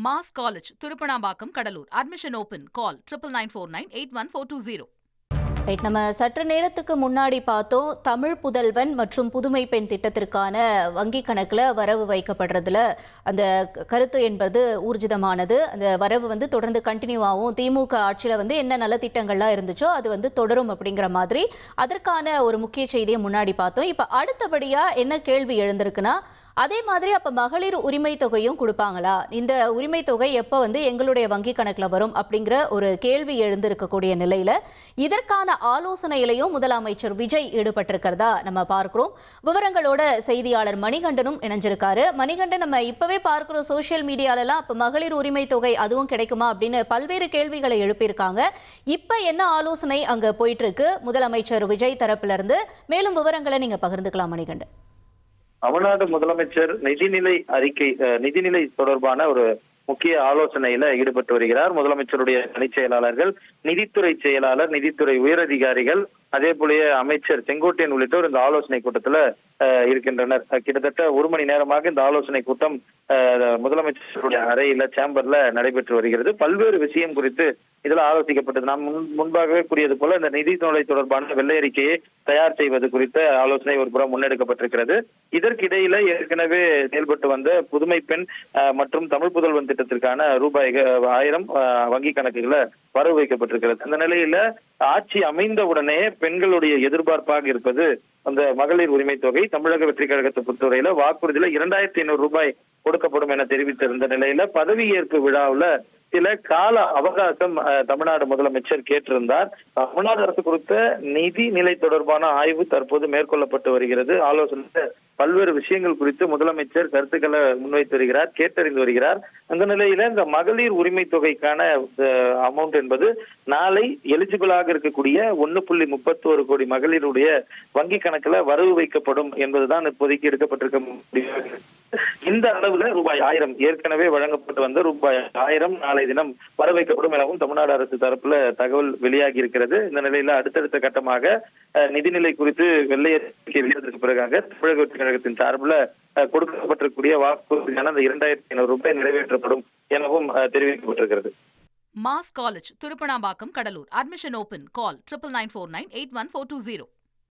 Mass College Thirupanambakkam Cuddalore admission open call 9949981420. Right, நம்ம சற்று நேரத்துக்கு முன்னாடி பார்த்தோம் தமிழ் புதல்வன் மற்றும் புதுமை பெண் திட்டத்திற்கான வங்கி கணக்கில் வரவு வைக்கப்படுறதுல அந்த கருத்து என்பது ஊர்ஜிதமானது. அந்த வரவு தொடர்ந்து கண்டினியூ ஆகும். திமுக ஆட்சியில் என்ன நல்ல திட்டங்கள்லாம் இருந்துச்சோ அது தொடரும் அப்படிங்கிற மாதிரி அதற்கான ஒரு முக்கிய செய்தியை முன்னாடி பார்த்தோம். இப்போ அடுத்தபடியாக என்ன கேள்வி எழுந்திருக்குன்னா, அதே மாதிரி அப்போ மகளிர் உரிமை தொகையும் கொடுப்பாங்களா? இந்த உரிமை தொகை எப்போ எங்களுடைய வங்கி கணக்கில் வரும் அப்படிங்கிற ஒரு கேள்வி எழுந்திருக்கக்கூடிய நிலையில் இதற்கான ஆலோசனையிலையும் முதலமைச்சர் விஜய் ஈடுபட்டிருக்கிறதா நம்ம பார்க்கிறோம். விவரங்களோட செய்தியாளர் மணிகண்டனும் இணைஞ்சிருக்காரு. மணிகண்டன், நம்ம இப்பவே பார்க்கிறோம் சோசியல் மீடியாலலாம் அப்போ மகளிர் உரிமை தொகை அதுவும் கிடைக்குமா அப்படின்னு பல்வேறு கேள்விகளை எழுப்பியிருக்காங்க. இப்போ என்ன ஆலோசனை அங்கே போயிட்டு இருக்கு முதலமைச்சர் விஜய் தரப்புல இருந்து? மேலும் விவரங்களை நீங்க பகிர்ந்துக்கலாம் மணிகண்டன். தமிழ்நாடு முதலமைச்சர் நிதிநிலை தொடர்பான ஒரு முக்கிய ஆலோசனையில ஈடுபட்டு வருகிறார். முதலமைச்சருடைய தனிச் செயலாளர்கள், நிதித்துறை செயலாளர், நிதித்துறை உயரதிகாரிகள், அதே போல அமைச்சர் செங்கோட்டையன் உள்ளிட்டோர் இந்த ஆலோசனை கூட்டத்துல இருக்கின்றனர். கிட்டத்தட்ட ஒரு மணி நேரமாக இந்த ஆலோசனை கூட்டம் முதலமைச்சருடைய அறையில சேம்பர்ல நடைபெற்று வருகிறது. பல்வேறு விஷயம் குறித்து இதுல ஆலோசிக்கப்பட்டது. நாம் முன்பாகவே கூறியது போல இந்த நிதித்துறை தொடர்பான வெள்ளை அறிக்கையை தயார் செய்வது குறித்த ஆலோசனை ஒரு புறம் முன்னெடுக்கப்பட்டிருக்கிறது. இதற்கிடையில ஏற்கனவே செயல்பட்டு வந்த புதுமை பெண் மற்றும் தமிழ் புதல்வன் திட்டத்திற்கான ரூபாய் 1000 வங்கி கணக்குகளை வரவு வைக்கப்பட்டிருக்கிறது. அந்த நிலையில ஆட்சி அமைந்தவுடனே பெண்களுடைய எதிர்பார்ப்பாக இருப்பது அந்த மகளிர் உரிமை தொகை. தமிழக வெற்றி கழகத்தை பொறுத்தவரையில வாக்குறுதியில 2500 ரூபாய் கொடுக்கப்படும் என தெரிவித்திருந்த நிலையில பதவியேற்பு விழாவுல சில கால அவகாசம் தமிழ்நாடு முதலமைச்சர் கேட்டிருந்தார். தமிழ்நாடு அரசு குறித்த நிதி நிலை தொடர்பான ஆய்வு தற்போது மேற்கொள்ளப்பட்டு வருகிறது. ஆலோசனை பல்வேறு விஷயங்கள் குறித்து முதலமைச்சர் கருத்துக்களை முன்வைத்து வருகிறார், கேட்டறிந்து வருகிறார். அந்த நிலையில இந்த மகளிர் உரிமை தொகைக்கான அமௌண்ட் என்பது நாளை எலிஜிபிளாக இருக்கக்கூடிய 1.31 கோடி மகளிருடைய வங்கி கணக்குல வரவு வைக்கப்படும் என்பதுதான் இப்போதைக்கு எடுக்கப்பட்டிருக்க முடியும். இந்த அளவுல ரூபாய் 1000 ஏற்கனவே வழங்கப்பட்டு வந்த ரூபாய் 1000 நாளை தினம் வர வைக்கப்படும் எனவும் தமிழ்நாடு அரசு தரப்புல தகவல் வெளியாகி இருக்கிறது. இந்த நிலையில அடுத்தடுத்த கட்டமாக நிதிநிலை குறித்து வெள்ளை அறிக்கை வெளியிட்டதற்கு பிறகாக தமிழக வெற்றி கழகத்தின் சார்பில் கொடுக்கப்பட்டிருக்கூடிய வாக்குறுதியான அந்த 2500 ரூபாய் நிறைவேற்றப்படும் எனவும் தெரிவிக்கப்பட்டிருக்கிறது. Mass College Thirupanambakkam Cuddalore admission open call 9949981420.